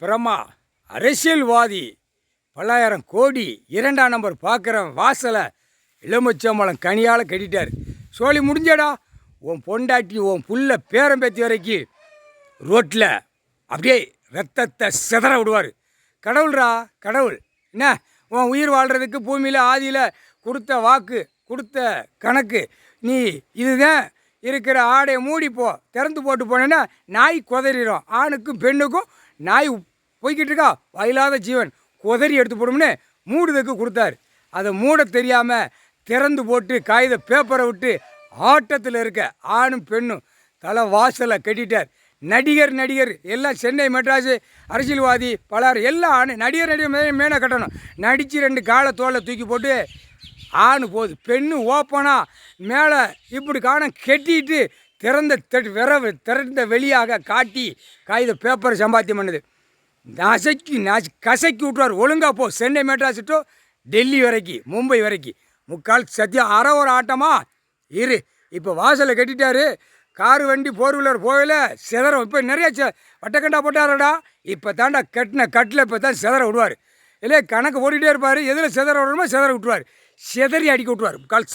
பிரமா அரசியல்வாதி பல்லாயிரம் கோடி 2ஆம் நம்பர் பார்க்குற வாசலை எலுமிச்சம்பழம் கனியால் கட்டிட்டார். சோழி முடிஞ்சடா. உன் பொண்டாட்டி உன் புள்ள பேரம்பேத்தி வரைக்கும் ரோட்டில் அப்படியே ரத்தத்தை சிதற விடுவார். கடவுள்ரா கடவுள். என்ன உன் உயிர் வாழ்கிறதுக்கு பூமியில் ஆதியில் கொடுத்த வாக்கு கொடுத்த கணக்கு. நீ இதுதான் இருக்கிற ஆடையை மூடிப்போ திறந்து போட்டு போனேன்னா நாய் குதறிடும். ஆணுக்கும் பெண்ணுக்கும் நாய் போய்கிட்டு இருக்கா, வயலாத ஜீவன் குதறி எடுத்து போடும்னு மூடுதற்கு கொடுத்தாரு. அதை மூட தெரியாமல் திறந்து போட்டு காகித பேப்பரை விட்டு ஆட்டத்தில் இருக்க ஆணும் பெண்ணும் தலை வாசலை கட்டிட்டார். நடிகர் எல்லாம் சென்னை மெட்ராஸு அரசியல்வாதி பலர் எல்லாம் நடிகர் மேலே கட்டணும். நடித்து 2 காலை தோலை தூக்கி போட்டு ஆணு போகுது, பெண்ணு ஓப்பனாக மேலே இப்படி கட்டிட்டு திறந்த வெளியாக காட்டி காகித பேப்பரை சம்பாத்தியம் பண்ணுது. கசக்கி விட்டுருவார். ஒழுங்காக போ, சென்னை மெட்ராஸ் டு டெல்லி வரைக்கும் மும்பை வரைக்கும் முக்கால் சத்தியம் அரை ஒரு ஆட்டமா இரு. இப்போ வாசலை கட்டிட்டாரு. காரு வண்டி 4 வீலர் போகல சிதறம். இப்போ நிறைய வட்டக்கண்டா போட்டாரடா. இப்போ தாண்டா கட்டின கட்டில் இப்போ தான் சிதற விடுவார். இல்லை கணக்கு ஓடிட்டே இருப்பார். எதில் சிதற விடணுமோ சிதற விட்டுருவார். சிதறி அடிக்க விட்டுருவார். முக்கால்